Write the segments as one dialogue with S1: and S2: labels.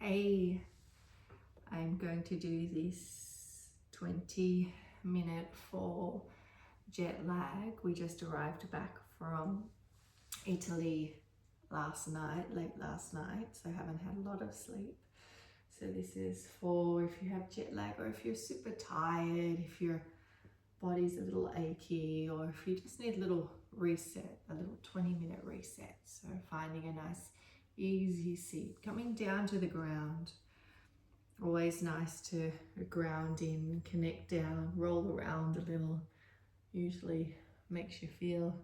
S1: Hey, I'm going to do this 20-minute for jet lag. We just arrived back from Italy late last night, so I haven't had a lot of sleep. So this is for if you have jet lag, or if you're super tired, if your body's a little achy, or if you just need a little reset, a little 20-minute reset. So finding a nice easy seat, coming down to the ground. Always nice to ground in, connect down, roll around a little. Usually makes you feel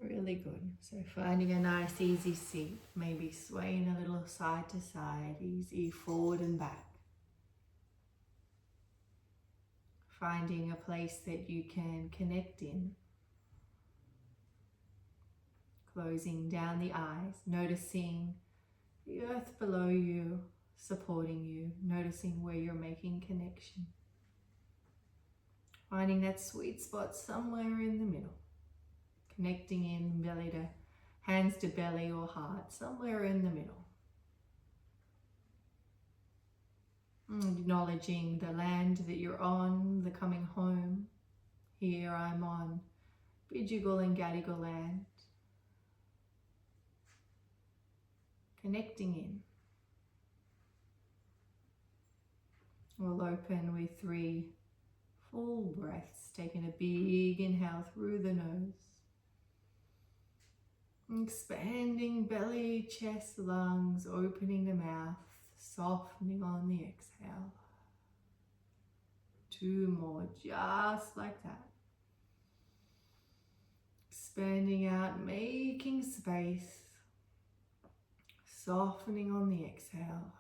S1: really good. So finding a nice easy seat, maybe swaying a little side to side, easy forward and back. Finding a place that you can connect in. Closing down the eyes, noticing the earth below you, supporting you, noticing where you're making connection. Finding that sweet spot somewhere in the middle. Connecting in belly to, hands to belly or heart, somewhere in the middle. Acknowledging the land that you're on, the coming home. Here I'm on Bidjigal and Gadigal land. Connecting in. We'll open with 3 full breaths, taking a big inhale through the nose. Expanding belly, chest, lungs, opening the mouth, softening on the exhale. 2 more, just like that. Expanding out, making space, softening on the exhale.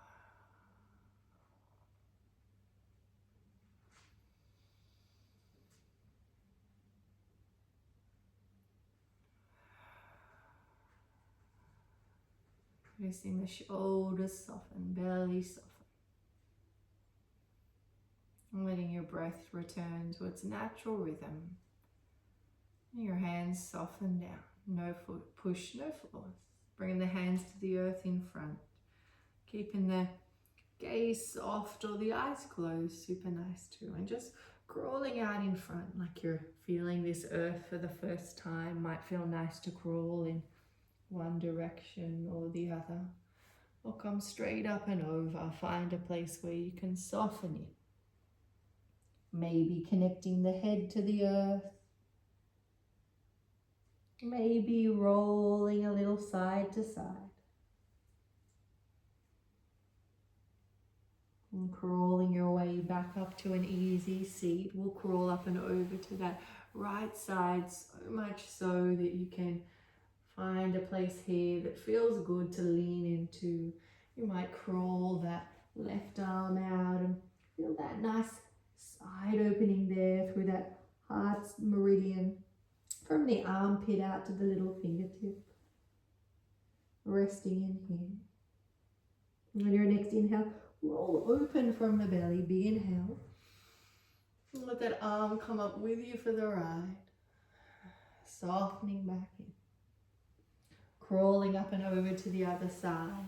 S1: Noticing the shoulders soften, belly soften. And letting your breath return to its natural rhythm. Your hands soften down. No foot push, no force. Bringing the hands to the earth in front. Keeping the gaze soft or the eyes closed, super nice too. And just crawling out in front like you're feeling this earth for the first time. Might feel nice to crawl in one direction or the other, or come straight up and over. Find a place where you can soften it. Maybe connecting the head to the earth. Maybe rolling a little side to side. And crawling your way back up to an easy seat. We'll crawl up and over to that right side, so much so that you can find a place here that feels good to lean into. You might crawl that left arm out and feel that nice side opening there through that heart meridian. From the armpit out to the little fingertip. Resting in here. On your next inhale, roll open from the belly. Big inhale. And let that arm come up with you for the ride. Softening back in. Crawling up and over to the other side.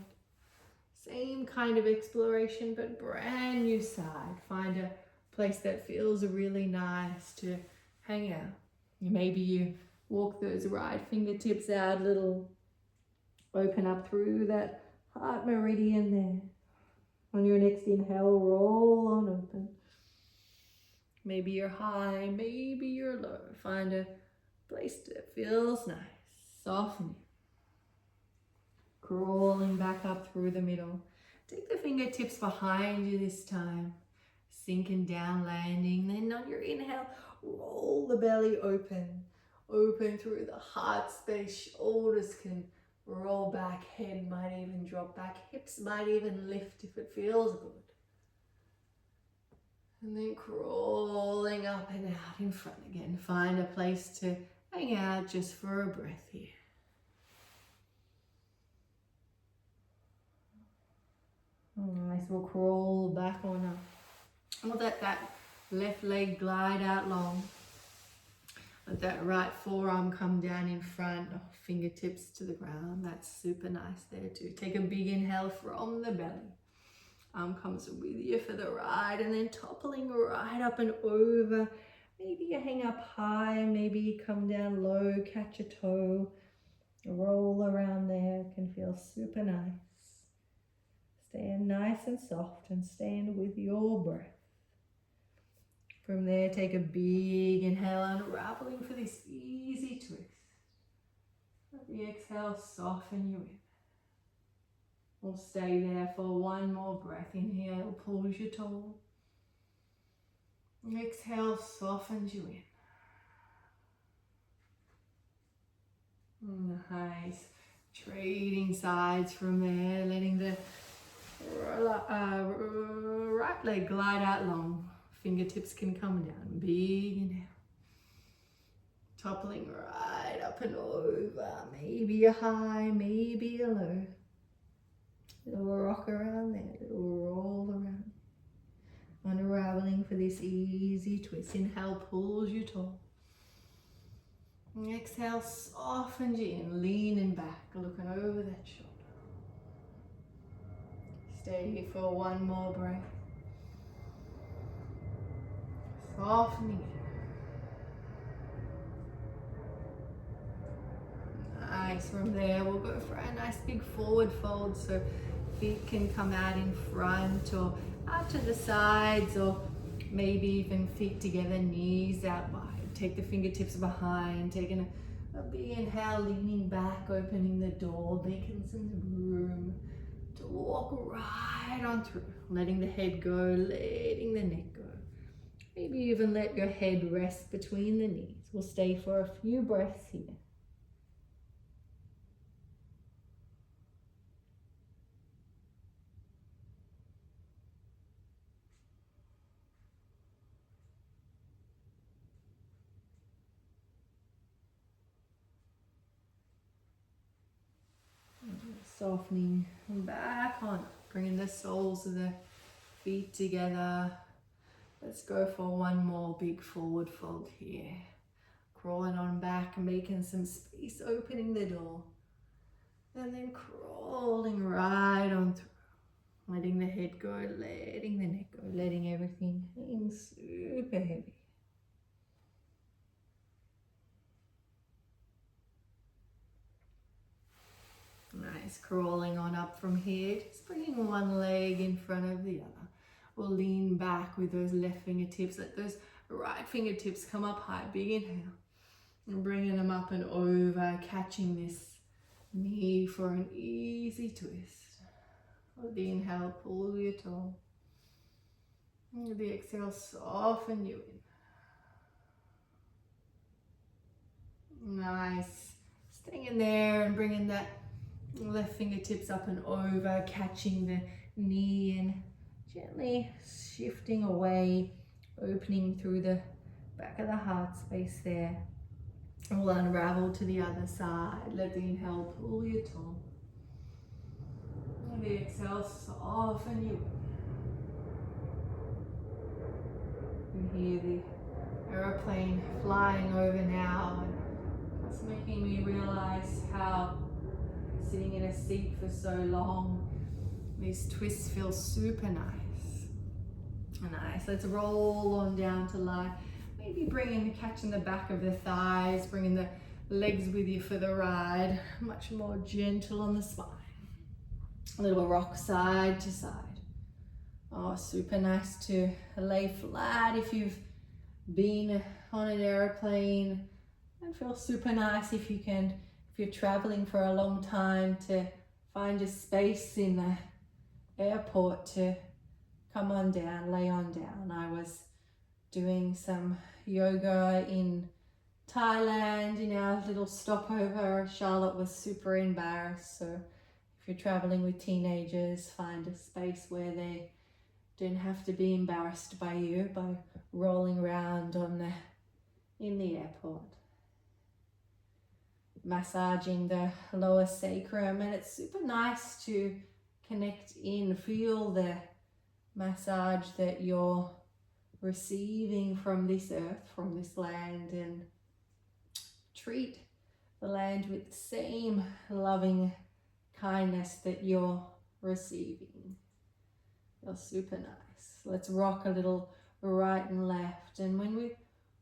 S1: Same kind of exploration, but brand new side. Find a place that feels really nice to hang out. Maybe you walk those right fingertips out a little. Open up through that heart meridian there. On your next inhale, roll on open. Maybe you're high, maybe you're low. Find a place that feels nice. Soften it. Crawling back up through the middle. Take the fingertips behind you this time. Sinking down, landing. Then on your inhale, roll the belly open. Open through the heart space. Shoulders can roll back. Head might even drop back. Hips might even lift if it feels good. And then crawling up and out in front again. Find a place to hang out just for a breath here. Nice, we'll crawl back on up. We'll let that left leg glide out long. Let that right forearm come down in front, fingertips to the ground. That's super nice there too. Take a big inhale from the belly. Arm comes with you for the ride, and then toppling right up and over. Maybe you hang up high, maybe you come down low, catch a toe, roll around there. Can feel super nice. Stand nice and soft and stand with your breath. From there, take a big inhale, unraveling for this easy twist. Let the exhale soften you in. We'll stay there for one more breath. Inhale, pulls you tall. Exhale, softens you in. Nice. Trading sides from there, letting the right leg glide out long. Fingertips can come down. Big inhale. Toppling right up and over. Maybe a high, maybe a low. Little rock around there, little roll around. Unraveling for this easy twist. Inhale, pulls you tall. And exhale, softens you in, leaning back, looking over that shoulder. Stay here for one more breath. Softening in. Nice. From there, we'll go for a nice big forward fold. So feet can come out in front or out to the sides, or maybe even feet together, knees out wide. Take the fingertips behind, taking a big inhale, leaning back, opening the door, making some room to walk right on through. Letting the head go, letting the neck go. Maybe even let your head rest between the knees. We'll stay for a few breaths here. Softening back on, bringing the soles of the feet together. Let's go for one more big forward fold here. Crawling on back, making some space, opening the door. And then crawling right on through. Letting the head go, letting the neck go, letting everything hang super heavy. Nice, crawling on up from here, just bringing one leg in front of the other. We'll lean back with those left fingertips, let those right fingertips come up high, big inhale. And bringing them up and over, catching this knee for an easy twist. With the inhale, pull you tall. And with the exhale, soften you in. Nice. Staying in there and bringing that left fingertips up and over, catching the knee and gently shifting away, opening through the back of the heart space there. And we'll unravel to the other side. Let the inhale pull you tall. And the exhale, soften you. You can hear the aeroplane flying over now, and it's making me realize how sitting in a seat for so long, these twists feel super nice. Nice. Let's roll on down to lie. Maybe catching the back of the thighs, bringing the legs with you for the ride. Much more gentle on the spine. A little rock side to side. Oh, super nice to lay flat if you've been on an airplane. And feel super nice if you're traveling for a long time, to find a space in the airport to come on down, lay on down. I was doing some yoga in Thailand in our little stopover. Charlotte was super embarrassed, so if you're traveling with teenagers, find a space where they don't have to be embarrassed by you by rolling around in the airport. Massaging the lower sacrum, and it's super nice to connect in, feel the massage that you're receiving from this earth, from this land, and treat the land with the same loving kindness that you're receiving. Feels super nice. Let's rock a little right and left. And when we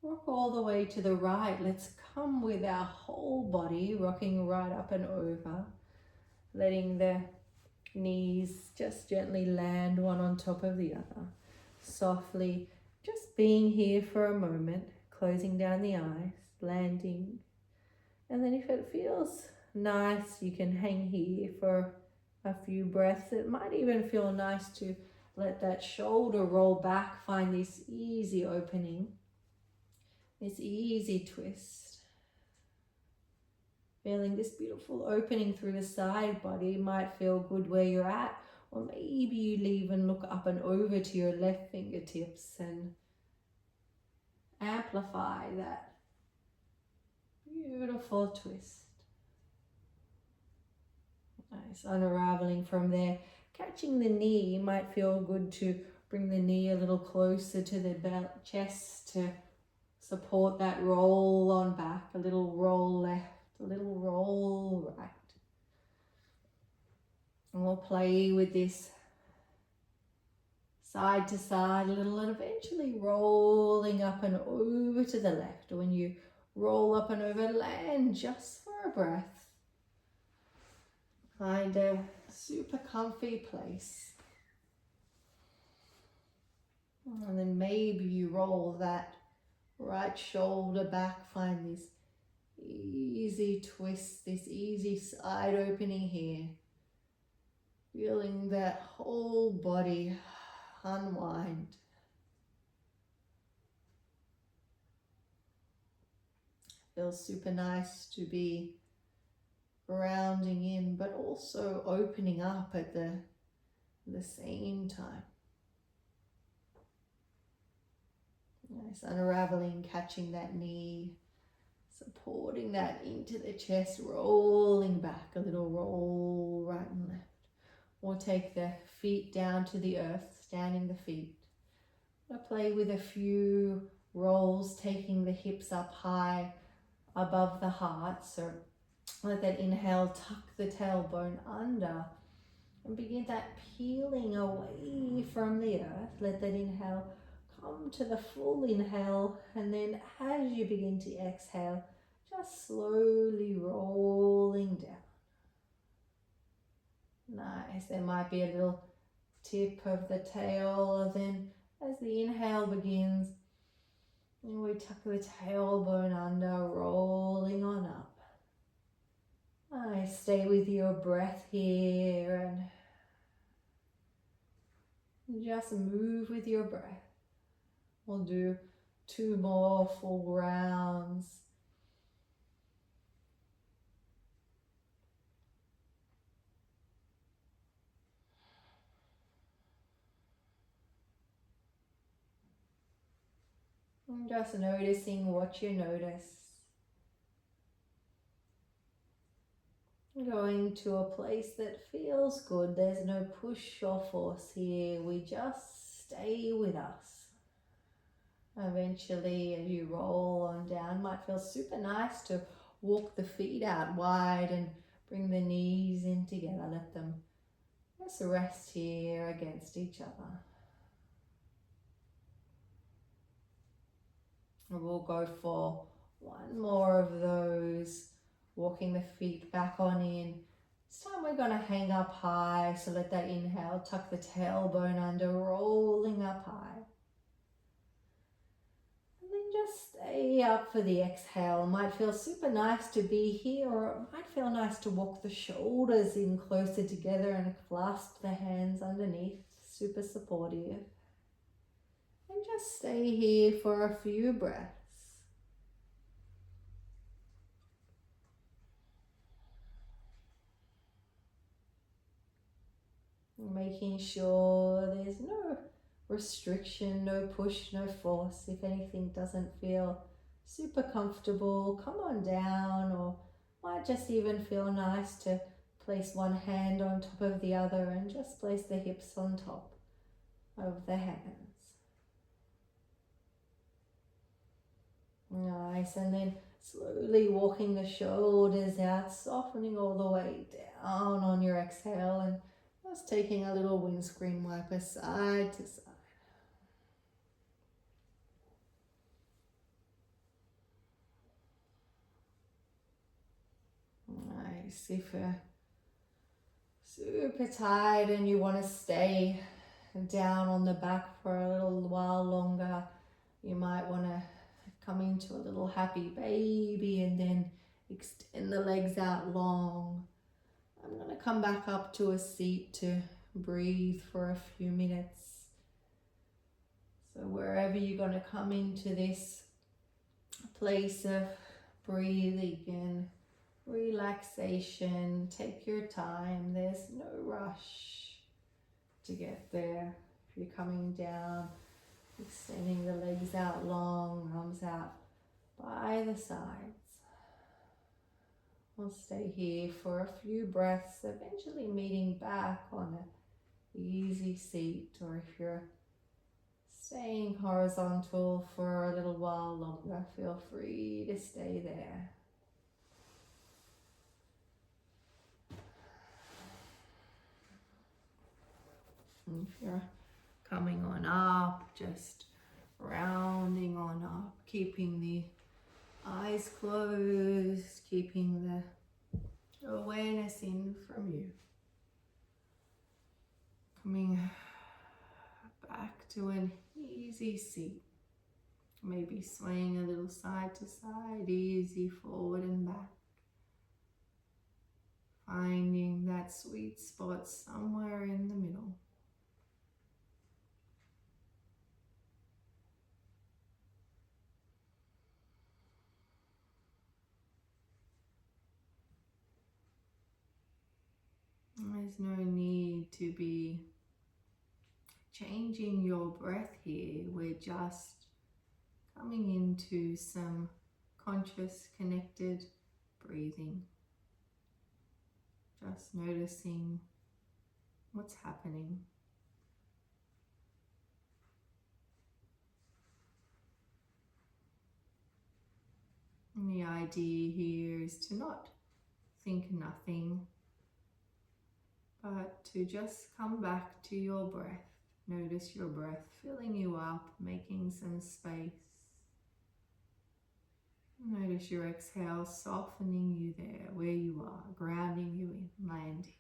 S1: rock all the way to the right, let's come with our whole body, rocking right up and over, letting the knees just gently land one on top of the other. Softly, just being here for a moment, closing down the eyes, landing. And then if it feels nice, you can hang here for a few breaths. It might even feel nice to let that shoulder roll back, find this easy opening, this easy twist. Feeling this beautiful opening through the side body might feel good where you're at, or maybe you'd even look up and over to your left fingertips and amplify that beautiful twist. Nice, unraveling from there. Catching the knee might feel good to bring the knee a little closer to the chest to support that roll on back, a little roll left, a little roll right. And we'll play with this side to side a little and eventually rolling up and over to the left. When you roll up and over, land just for a breath. Find a super comfy place. And then maybe you roll that right shoulder back, find this easy twist, this easy side opening here. Feeling that whole body unwind. Feels super nice to be grounding in, but also opening up at the same time. Nice, unraveling, catching that knee, supporting that into the chest, rolling back, a little roll right and left. Or take the feet down to the earth, standing the feet. I play with a few rolls, taking the hips up high above the heart. So let that inhale, tuck the tailbone under and begin that peeling away from the earth. Let that inhale come to the full inhale, and then as you begin to exhale, just slowly rolling down. Nice, there might be a little tip of the tail, then as the inhale begins, we tuck the tailbone under, rolling on up. Nice, stay with your breath here and just move with your breath. We'll do 2 more full rounds. And just noticing what you notice. Going to a place that feels good. There's no push or force here. We just stay with us. Eventually, as you roll on down, might feel super nice to walk the feet out wide and bring the knees in together. Let them just rest here against each other. And we'll go for 1 more of those. Walking the feet back on in. This time we're going to hang up high, so let that inhale, tuck the tailbone under, rolling up high. And then just stay up for the exhale. It might feel super nice to be here, or it might feel nice to walk the shoulders in closer together and clasp the hands underneath, super supportive. And just stay here for a few breaths. Making sure there's no restriction, no push, no force. If anything doesn't feel super comfortable, come on down, or might just even feel nice to place one hand on top of the other and just place the hips on top of the hands. Nice, and then slowly walking the shoulders out, softening all the way down on your exhale, and Just taking a little windscreen wiper side to side. Nice. If you're super tired and you want to stay down on the back for a little while longer, you might want to come into a little happy baby and then extend the legs out long. I'm going to come back up to a seat to breathe for a few minutes. So wherever you're going to come into this place of breathing and relaxation, take your time. There's no rush to get there. If you're coming down, extending the legs out long, arms out by the sides. We'll stay here for a few breaths, eventually meeting back on an easy seat, or if you're staying horizontal for a little while longer, feel free to stay there. And if you're coming on up, just rounding on up, keeping the eyes closed, keeping the awareness in from you. Coming back to an easy seat. Maybe swaying a little side to side, easy forward and back. Finding that sweet spot somewhere in the middle. There's no need to be changing your breath here. We're just coming into some conscious, connected breathing. Just noticing what's happening. And the idea here is to not think nothing, but to just come back to your breath. Notice your breath filling you up, making some space. Notice your exhale softening you there where you are, grounding you in, landing.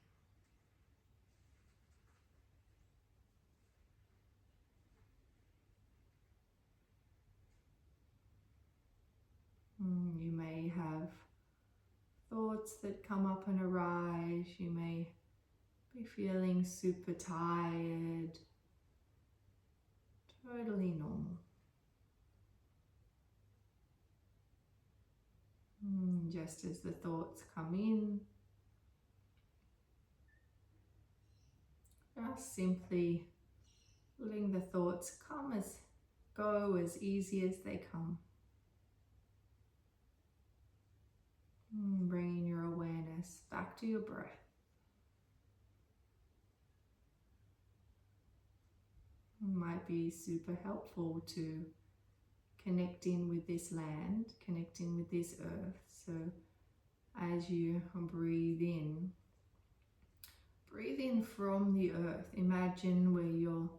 S1: You may have thoughts that come up and arise. You may be feeling super tired. Totally normal. Just as the thoughts come in, just simply letting the thoughts go as easy as they come. Bringing your awareness back to your breath. It might be super helpful to connect in with this land, connect in with this earth. So as you breathe in from the earth. Imagine where your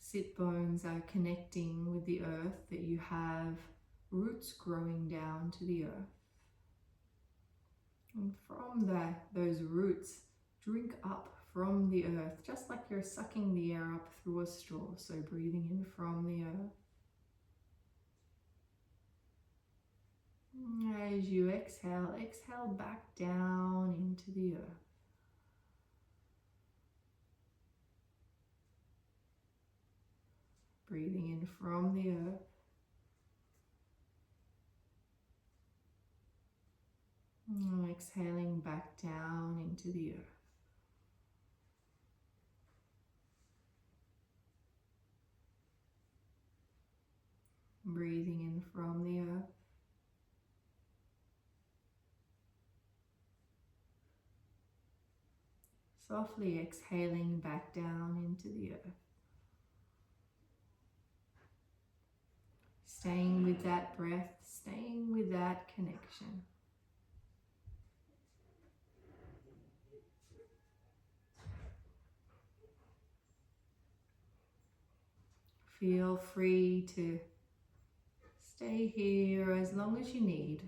S1: sit bones are connecting with the earth, that you have roots growing down to the earth. And from those roots, drink up from the earth, just like you're sucking the air up through a straw. So breathing in from the earth. As you exhale, exhale back down into the earth. Breathing in from the earth. Exhaling back down into the earth. Breathing in from the earth. Softly exhaling back down into the earth. Staying with that breath, staying with that connection. Feel free to stay here as long as you need.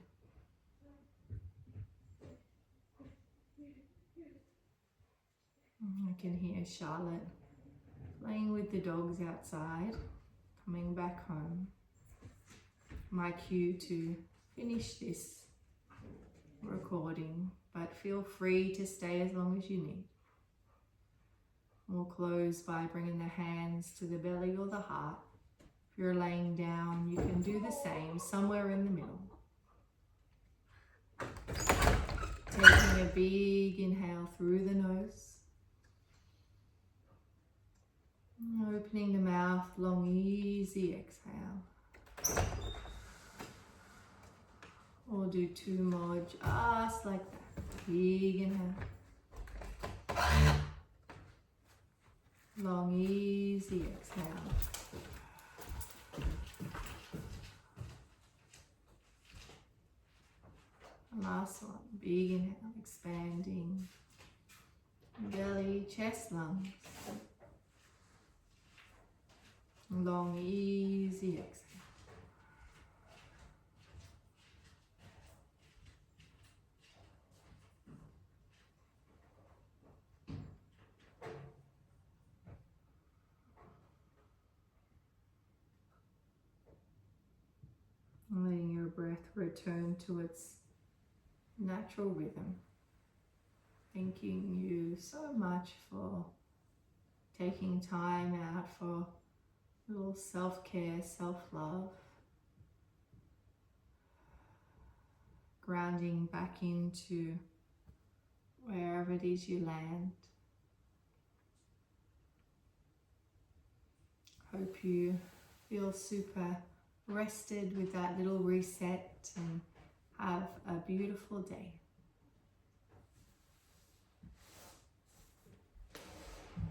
S1: I can hear Charlotte playing with the dogs outside, coming back home. My cue to finish this recording, but feel free to stay as long as you need. We'll close by bringing the hands to the belly or the heart. If you're laying down, you can do the same, somewhere in the middle. Taking a big inhale through the nose. Opening the mouth, long, easy exhale. We'll do two more, just like that. Big inhale. Long, easy exhale. Last one, big inhale, expanding belly, chest, lungs. Long, easy exhale. Letting your breath return to its natural rhythm. Thanking you so much for taking time out for a little self-care, self-love. Grounding back into wherever it is you land. Hope you feel super rested with that little reset and have a beautiful day.